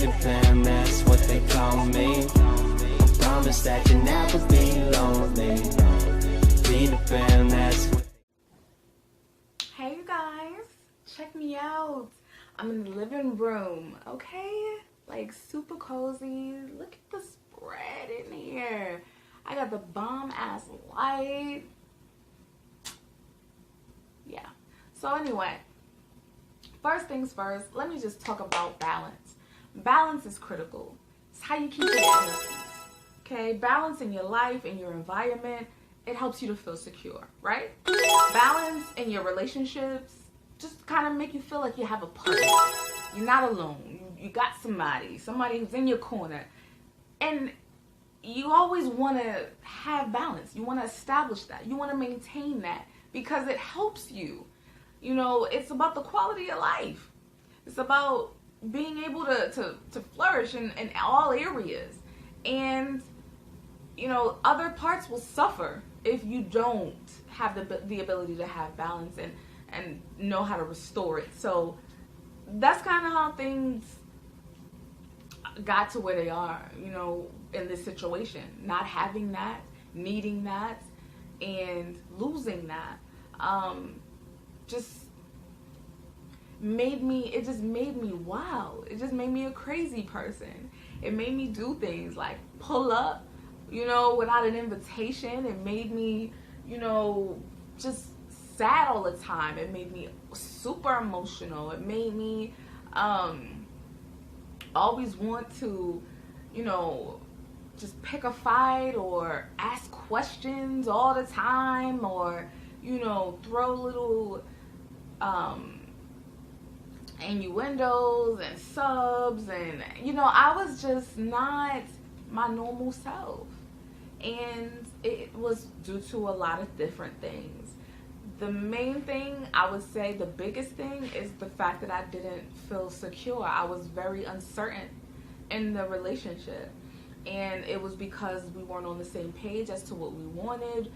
Peter Pan, that's what they call me. I promise that you'll never be lonely. Peter Pan, that's what. Hey you guys, check me out. I'm in the living room, okay? Like super cozy. Look at the spread in here. I got the bomb ass light. Yeah. So anyway, first things first, let me just talk about balance. Balance is critical. It's how you keep your inner peace. Okay? Balance in your life, in your environment, it helps you to feel secure, right? Balance in your relationships just kind of make you feel like you have a partner. You're not alone. You got somebody who's in your corner. And you always want to have balance. You want to establish that. You want to maintain that because it helps you. You know, it's about the quality of life. It's about being able to flourish in all areas. And, you know, other parts will suffer if you don't have the ability to have balance and know how to restore it. So that's kind of how things got to where they are, you know, in this situation. Not having that, needing that, and losing that. Just made me wow. It just made me a crazy person. It made me do things like pull up, you know, without an invitation. It made me, you know, just sad all the time. It made me super emotional. It made me always want to, you know, just pick a fight or ask questions all the time, or, you know, throw little innuendos and subs, and, you know, I was just not my normal self. And it was due to a lot of different things. The main thing, I would say the biggest thing, is the fact that I didn't feel secure. I was very uncertain in the relationship. And it was because we weren't on the same page as to what we wanted,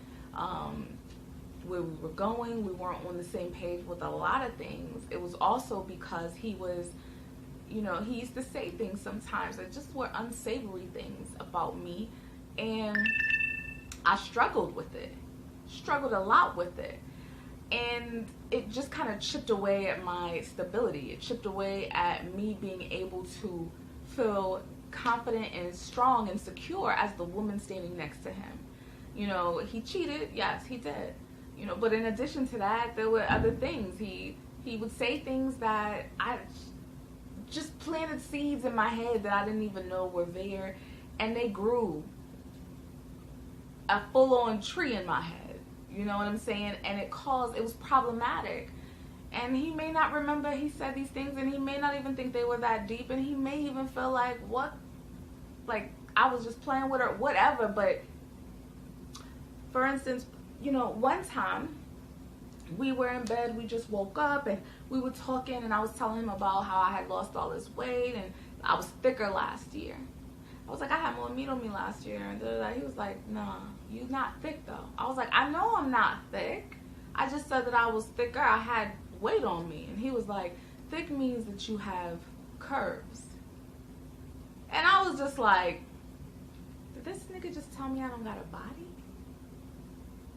where we were going. We weren't on the same page with a lot of things. It was also because he was, you know, he used to say things sometimes that just were unsavory things about me. And I struggled with it. Struggled a lot with it. And it just kind of chipped away at my stability. It chipped away at me being able to feel confident and strong and secure as the woman standing next to him. You know, he cheated. Yes, he did. You know, but in addition to that, there were other things. He would say things that I just planted seeds in my head that I didn't even know were there. And they grew a full-on tree in my head. You know what I'm saying? And it was problematic. And he may not remember he said these things, and he may not even think they were that deep, and he may even feel like, what? Like, I was just playing with her, whatever. But, for instance, you know, one time, we were in bed, we just woke up, and we were talking, and I was telling him about how I had lost all this weight, and I was thicker last year. I was like, I had more meat on me last year. And he was like, nah, you not thick though. I was like, I know I'm not thick. I just said that I was thicker. I had weight on me. And he was like, thick means that you have curves. And I was just like, did this nigga just tell me I don't got a body?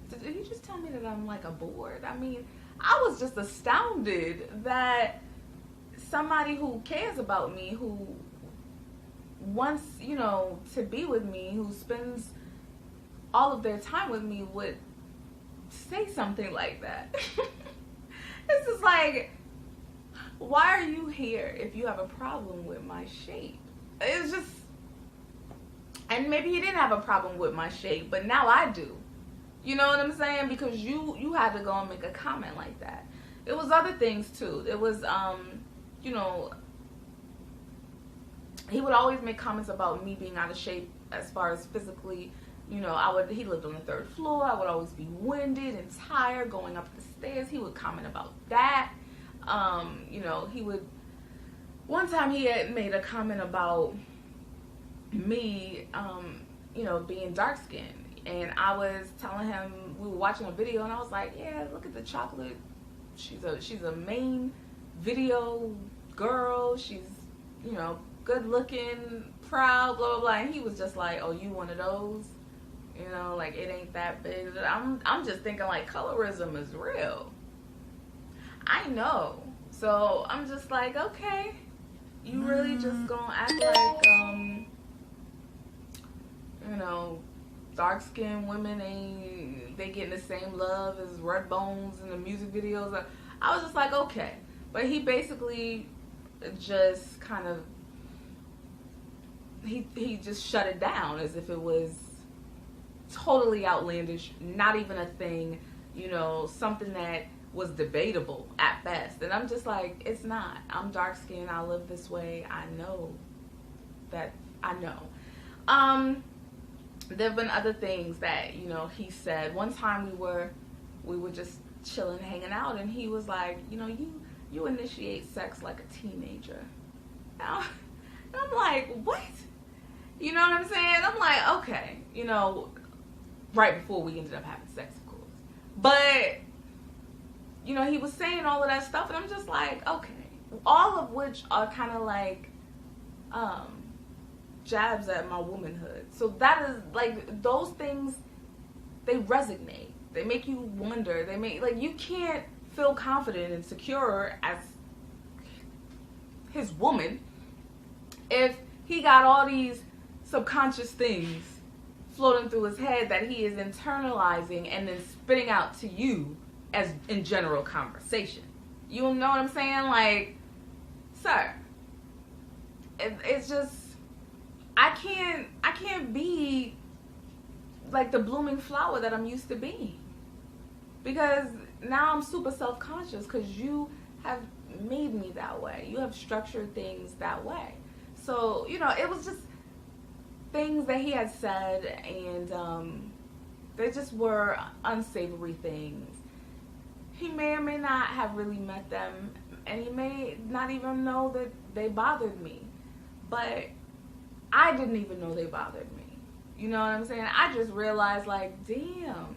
Did he just tell me that I'm like a board? I mean, I was just astounded that somebody who cares about me, who wants, you know, to be with me, who spends all of their time with me, would say something like that. It's just like, why are you here if you have a problem with my shape? It's just, and maybe he didn't have a problem with my shape, but now I do. You know what I'm saying? Because you had to go and make a comment like that. It was other things too. It was, you know, he would always make comments about me being out of shape as far as physically. You know, he lived on the 3rd floor. I would always be winded and tired going up the stairs. He would comment about that. You know, one time he had made a comment about me, you know, being dark skinned. And I was telling him, we were watching a video, and I was like, yeah, look at the chocolate. She's a main video girl. She's you know, good looking, proud, blah, blah, blah. And he was just like, oh, you one of those? You know, like, it ain't that big. I'm just thinking, like, colorism is real. I know. So I'm just like, okay, you really just gonna act like, you know, dark-skinned women they getting the same love as red bones in the music videos. I was just like, okay. But he basically just kind of, he just shut it down as if it was totally outlandish, not even a thing, you know, something that was debatable at best. And I'm just like, it's not. I'm dark skinned, I live this way. I know. There have been other things that, you know, he said. One time we were just chilling, hanging out, and he was like, you know, you initiate sex like a teenager. And I'm like, what? You know what I'm saying? I'm like, okay, you know, right before we ended up having sex, of course. But, you know, he was saying all of that stuff, and I'm just like, okay. All of which are kind of like jabs at my womanhood. So that is, like, those things, they resonate. They make you wonder. They make, like, you can't feel confident and secure as his woman if he got all these subconscious things floating through his head that he is internalizing and then spitting out to you as in general conversation. You know what I'm saying? Like, sir, it's just, I can't be like the blooming flower that I'm used to being, because now I'm super self-conscious because you have made me that way. You have structured things that way. So, you know, it was just things that he had said, and they just were unsavory things. He may or may not have really met them, and he may not even know that they bothered me. But I didn't even know they bothered me. You know what I'm saying? I just realized, like, damn,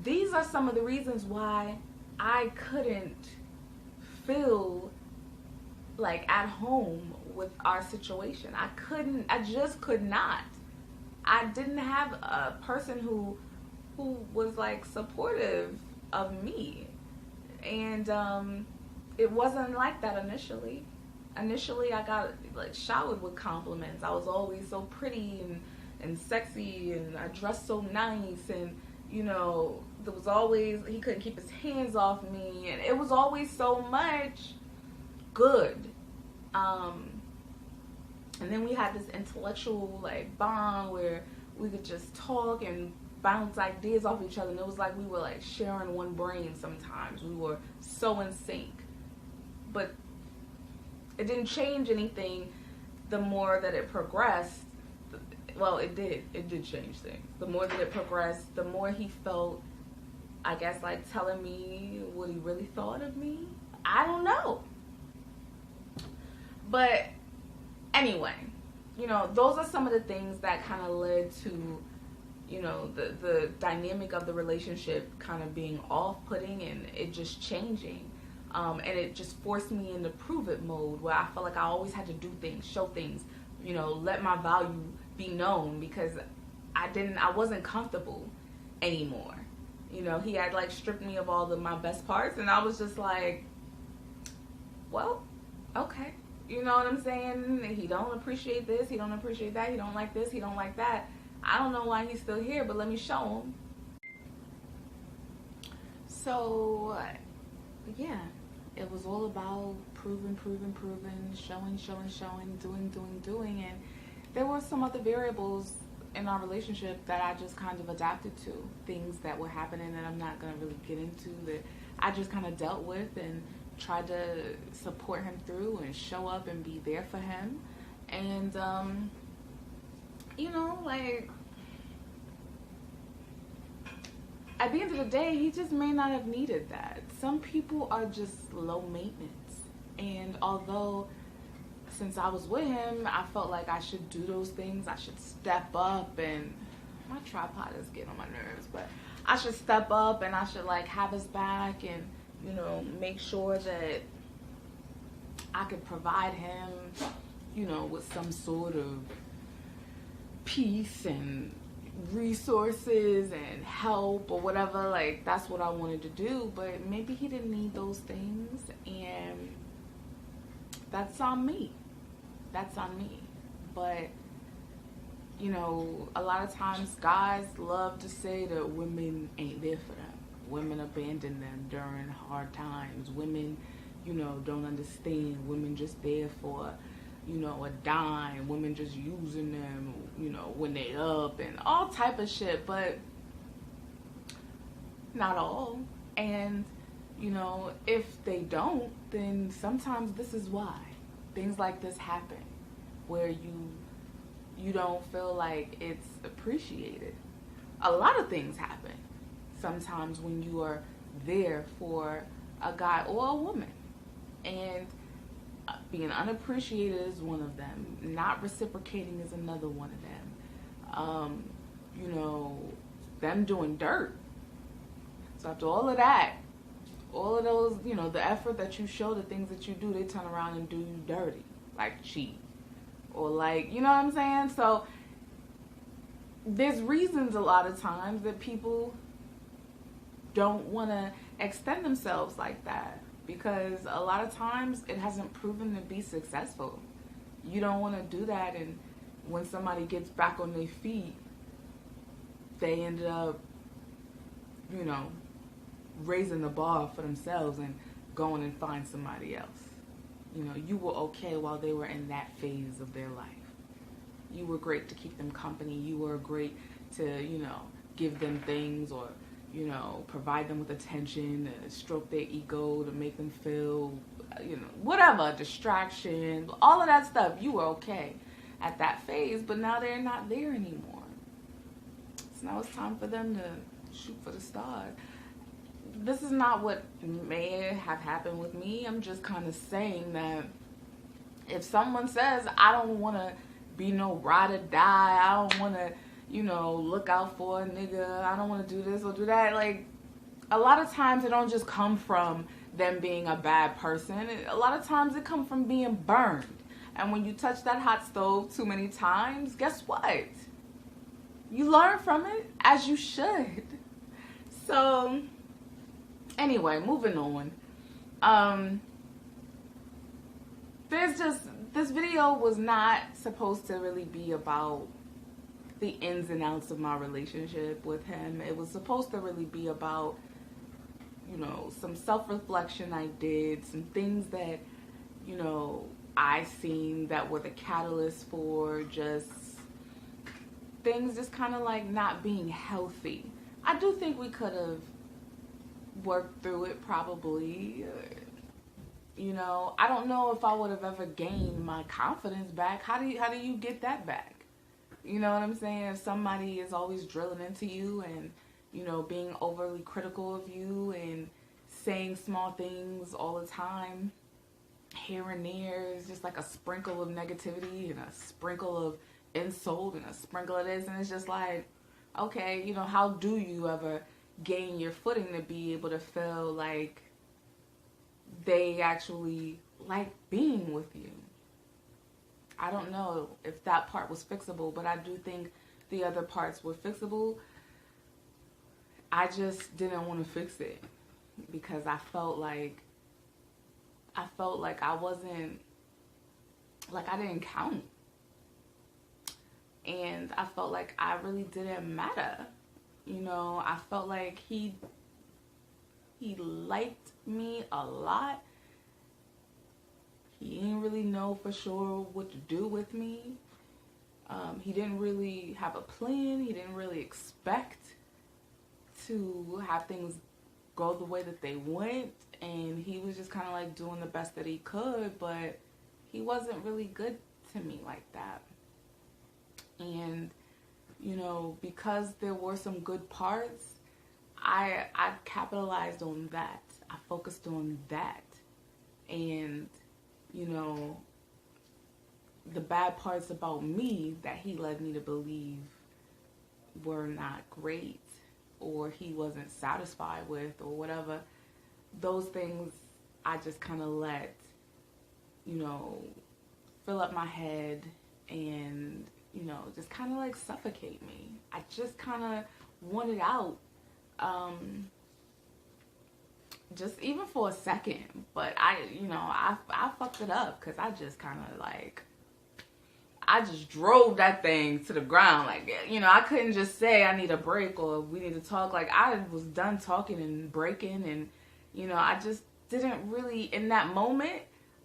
these are some of the reasons why I couldn't feel like at home with our situation. I just could not. I didn't have a person who was like supportive of me. And it wasn't like that initially. Initially, I got like showered with compliments. I was always so pretty and sexy, and I dressed so nice, and you know, there was always, he couldn't keep his hands off me, and it was always so much good. And then we had this intellectual like bond where we could just talk and bounce ideas off each other, and it was like we were like sharing one brain sometimes. We were so in sync. But it didn't change anything the more that it progressed. Well, it did change things. The more that it progressed, the more he felt, I guess, like telling me what he really thought of me. I don't know. But anyway, you know, those are some of the things that kind of led to, you know, the dynamic of the relationship kind of being off-putting and it just changing. And it just forced me into prove-it mode, where I felt like I always had to do things, show things, you know, let my value be known, because I wasn't comfortable anymore. You know, he had like stripped me of all my best parts, and I was just like, well, okay. You know what I'm saying? He don't appreciate this, he don't appreciate that, he don't like this, he don't like that. I don't know why he's still here, but let me show him. So, yeah. It was all about proving, showing, doing. And there were some other variables in our relationship that I just kind of adapted to. Things that were happening that I'm not going to really get into, that I just kind of dealt with and tried to support him through and show up and be there for him. And, you know, like, at the end of the day, he just may not have needed that. Some people are just low maintenance. And although, since I was with him, I felt like I should do those things. I should step up, and my tripod is getting on my nerves, but I should step up and I should like have his back and, you know, make sure that I could provide him, you know, with some sort of peace and resources and help or whatever, like that's what I wanted to do. But maybe he didn't need those things, and that's on me. That's on me. But you know, a lot of times guys love to say that women ain't there for them. Women abandon them during hard times. Women, you know, don't understand. Women just there for, you know, a dime. Women just using them, you know, when they up and all type of shit. But not all. And, you know, if they don't, then sometimes this is why. Things like this happen. Where you don't feel like it's appreciated. A lot of things happen sometimes when you are there for a guy or a woman. And being unappreciated is one of them. Not reciprocating is another one of them. You know, them doing dirt. So after all of that, all of those, you know, the effort that you show, the things that you do, they turn around and do you dirty. Like cheat. Or like, you know what I'm saying? So there's reasons a lot of times that people don't want to extend themselves like that, because a lot of times it hasn't proven to be successful. You don't want to do that, and when somebody gets back on their feet, they ended up, you know, raising the bar for themselves and going and find somebody else. You know, you were okay while they were in that phase of their life. You were great to keep them company. You were great to, you know, give them things or, you know, provide them with attention, to stroke their ego, to make them feel, you know, whatever, distraction, all of that stuff. You were okay at that phase, but now they're not there anymore. So now it's time for them to shoot for the stars. This is not what may have happened with me. I'm just kind of saying that if someone says, I don't want to be no ride or die, I don't want to, you know, look out for a nigga, I don't want to do this or do that, like, a lot of times it don't just come from them being a bad person. A lot of times it comes from being burned. And when you touch that hot stove too many times, guess what? You learn from it, as you should. So anyway, moving on. This video was not supposed to really be about the ins and outs of my relationship with him. It was supposed to really be about, you know, some self-reflection I did, some things that, you know, I seen that were the catalyst for just things just kind of like not being healthy. I do think we could have worked through it probably. You know, I don't know if I would have ever gained my confidence back. How do you get that back? You know what I'm saying? If somebody is always drilling into you and, you know, being overly critical of you and saying small things all the time, here and there, is just like a sprinkle of negativity and a sprinkle of insult and a sprinkle of this, and it's just like, okay, you know, how do you ever gain your footing to be able to feel like they actually like being with you? I don't know if that part was fixable, but I do think the other parts were fixable. I just didn't want to fix it because I felt like I wasn't, like I didn't count. And I felt like I really didn't matter. You know, I felt like he liked me a lot. He didn't really know for sure what to do with me. He didn't really have a plan. He didn't really expect to have things go the way that they went. And he was just kind of like doing the best that he could, but he wasn't really good to me like that. And, you know, because there were some good parts, I capitalized on that. I focused on that. And, you know, the bad parts about me that he led me to believe were not great, or he wasn't satisfied with, or whatever, those things I just kind of let you know, fill up my head and, you know, just kind of like suffocate me. I just kind of wanted out. Just even for a second. But I fucked it up because I just kind of like, I just drove that thing to the ground. Like, you know, I couldn't just say I need a break or we need to talk. Like, I was done talking and breaking, and, you know, I just didn't really, in that moment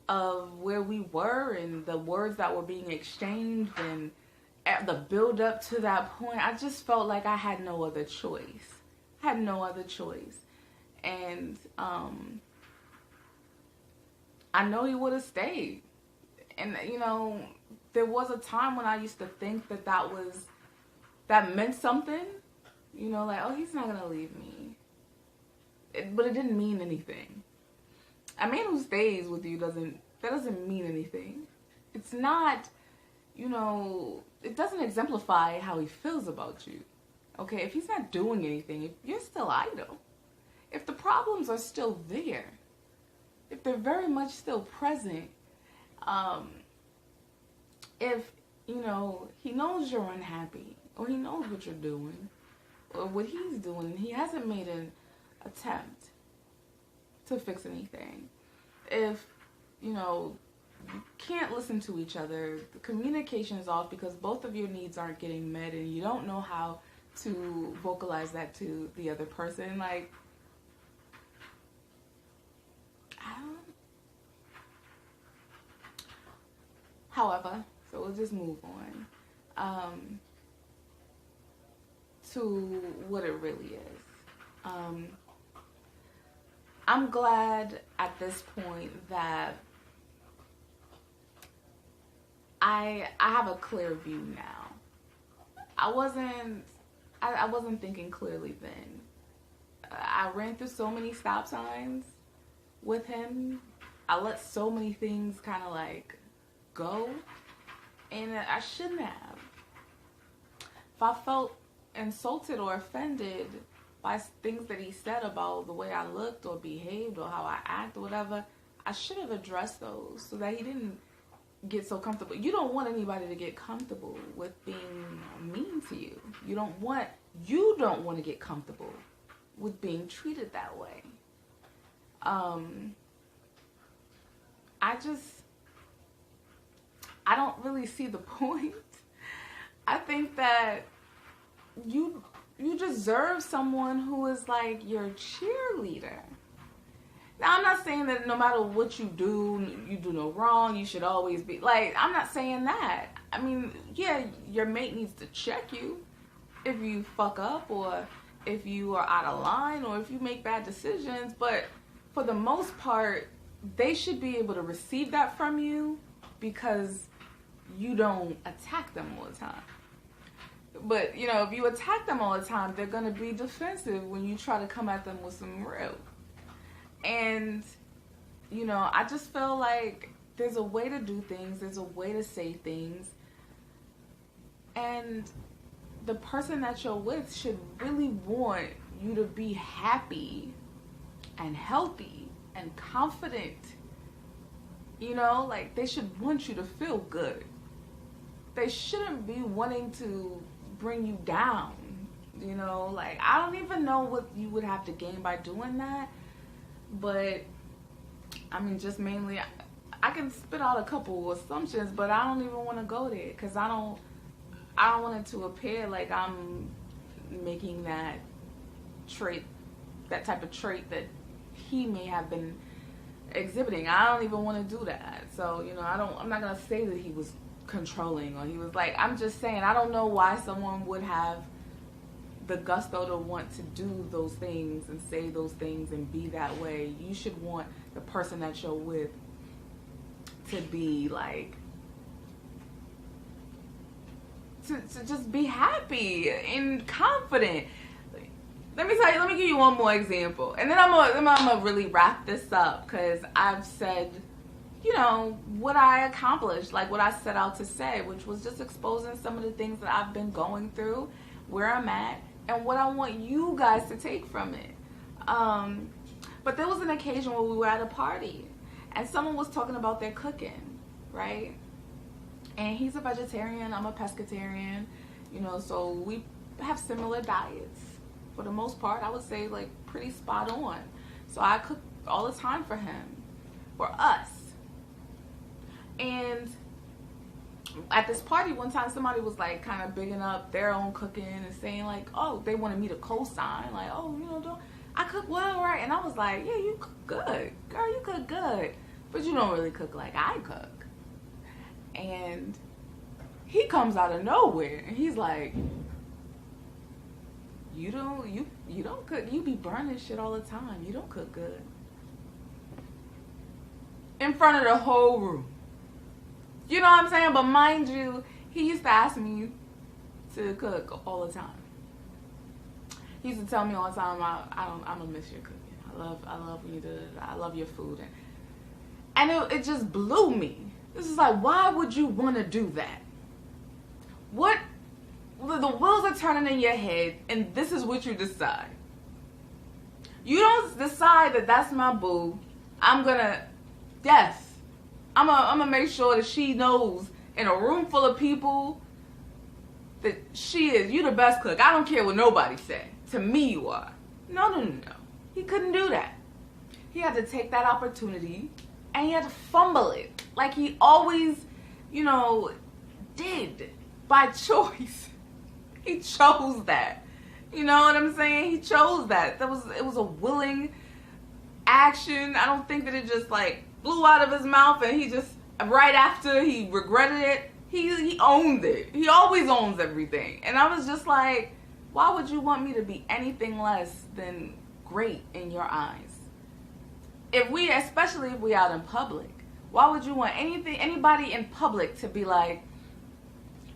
of where we were and the words that were being exchanged and at the build up to that point, I just felt like I had no other choice. I had no other choice. And I know he would have stayed. And, you know, there was a time when I used to think that meant something. You know, like, oh, he's not going to leave me. But it didn't mean anything. A man who stays with you doesn't mean anything. It's not, you know, it doesn't exemplify how he feels about you. Okay, if he's not doing anything, if you're still idle, if the problems are still there, if they're very much still present, if, you know, he knows you're unhappy, or he knows what you're doing, or what he's doing, and he hasn't made an attempt to fix anything, if, you know, you can't listen to each other, the communication is off because both of your needs aren't getting met, and you don't know how to vocalize that to the other person, like, however, so we'll just move on to what it really is. I'm glad at this point that I have a clear view now. I wasn't thinking clearly then. I ran through so many stop signs with him. I let so many things kind of like go, and I shouldn't have. If I felt insulted or offended by things that he said about the way I looked or behaved or how I act or whatever, I should have addressed those so that he didn't get so comfortable. You don't want anybody to get comfortable with being mean to you. You don't want to get comfortable with being treated that way. I don't really see the point. I think that you deserve someone who is like your cheerleader. Now, I'm not saying that no matter what you do no wrong, you should always be, like, I'm not saying that. I mean, yeah, your mate needs to check you if you fuck up or if you are out of line or if you make bad decisions, but for the most part, they should be able to receive that from you because you don't attack them all the time. But, you know, if you attack them all the time, they're going to be defensive when you try to come at them with some real. And, you know, I just feel like there's a way to do things. There's a way to say things. And the person that you're with should really want you to be happy and healthy and confident. You know, like, they should want you to feel good. They shouldn't be wanting to bring you down. You know, like, I don't even know what you would have to gain by doing that. But, I mean, just mainly, I can spit out a couple assumptions, but I don't even want to go there because I don't want it to appear like I'm making that trait, that type of trait that he may have been exhibiting. I don't even want to do that. So, you know, I'm not going to say that he was controlling or he was like, I'm just saying, I don't know why someone would have the gusto to want to do those things and say those things and be that way. You should want the person that you're with to be like, to just be happy and confident. Let me give you one more example, and then I'm gonna really wrap this up because I've said, you know, what I accomplished, like what I set out to say, which was just exposing some of the things that I've been going through, where I'm at, and what I want you guys to take from it. But there was an occasion where we were at a party, and someone was talking about their cooking, right? And he's a vegetarian, I'm a pescatarian, you know, so we have similar diets. For the most part, I would say like pretty spot on. So I cook all the time for him, for us. And at this party one time, somebody was like kind of bigging up their own cooking and saying like, oh, they wanted me to co-sign, like, oh, you know, I cook well, right? And I was like, yeah, you cook good, girl, you cook good, but you don't really cook like I cook. And he comes out of nowhere and he's like, you don't cook, you be burning shit all the time, you don't cook good. In front of the whole room. You know what I'm saying? But mind you, he used to ask me to cook all the time. He used to tell me all the time, I'm gonna miss your cooking. I love when you do it. I love your food. And it just blew me. This is like, why would you want to do that? What? The wheels are turning in your head, and this is what you decide. You don't decide that that's my boo. I'm gonna make sure that she knows in a room full of people that you the best cook. I don't care what nobody say. To me, you are. No. He couldn't do that. He had to take that opportunity and he had to fumble it like he always, you know, did by choice. He chose that. You know what I'm saying? He chose that. It was a willing action. I don't think that it just like blew out of his mouth and he just right after he regretted it. He owned it. He always owns everything. And I was just like, why would you want me to be anything less than great in your eyes? Especially if we out in public, why would you want anybody in public to be like,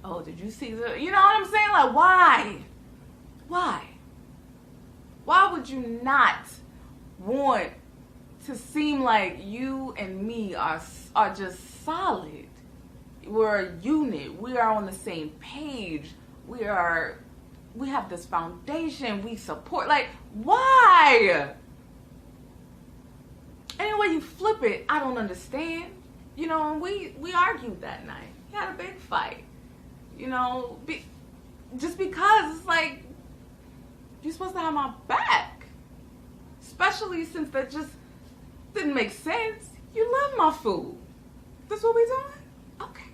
oh, did you see you know what I'm saying? Like, why? Why would you not want to seem like you and me are just solid? We're a unit. We are on the same page. We have this foundation. We support. Like, why? Anyway, you flip it, I don't understand. You know, we argued that night. We had a big fight. You know, just because it's like, you're supposed to have my back. Especially since that just didn't make sense. You love my food. That's what we doing? Okay.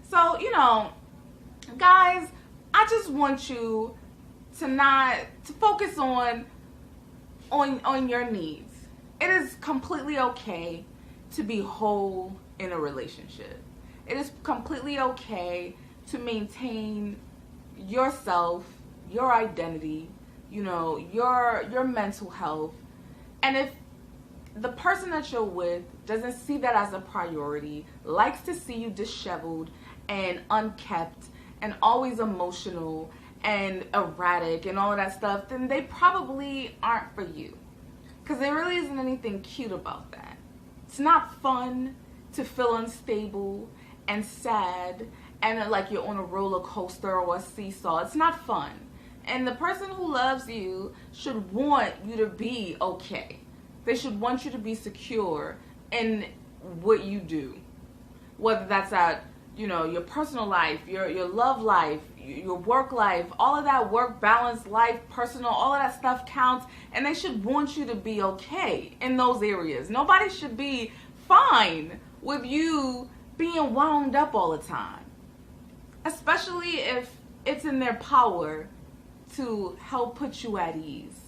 So, you know, guys, I just want you to focus on your needs. It is completely okay to be whole in a relationship. It is completely okay to maintain yourself, your identity, you know, your mental health. And if the person that you're with doesn't see that as a priority, likes to see you disheveled and unkept and always emotional and erratic and all of that stuff, then they probably aren't for you. Because there really isn't anything cute about that. It's not fun to feel unstable and sad and like you're on a roller coaster or a seesaw. It's not fun. And the person who loves you should want you to be okay. They should want you to be secure in what you do. Whether that's at, you know, your personal life, your love life, your work life, all of that work balance, life, personal, all of that stuff counts. And they should want you to be okay in those areas. Nobody should be fine with you being wound up all the time. Especially if it's in their power to help put you at ease.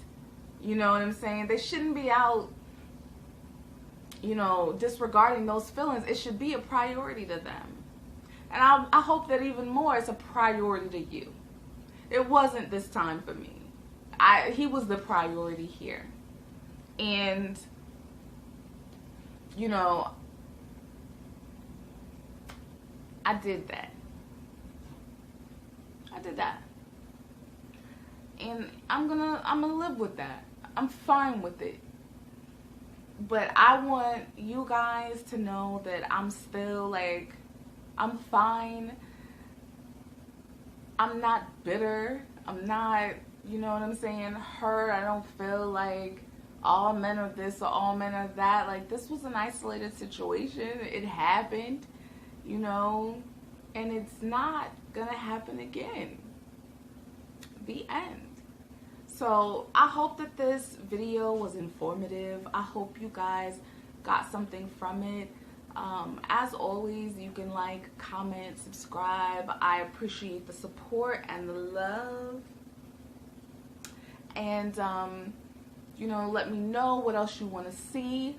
You know what I'm saying? They shouldn't be out, you know, disregarding those feelings. It should be a priority to them. And I hope that even more it's a priority to you. It wasn't this time for me. He was the priority here. And, you know, I did that. And I'm gonna live with that. I'm fine with it. But I want you guys to know that I'm still like, I'm fine. I'm not bitter. I'm not, you know what I'm saying, hurt. I don't feel like, all men are this or all men are that. Like, this was an isolated situation. It happened, you know, and it's not gonna happen again. The end. So I hope that this video was informative. I hope you guys got something from it. As always, you can like, comment, subscribe. I appreciate the support and the love. And you know, let me know what else you want to see.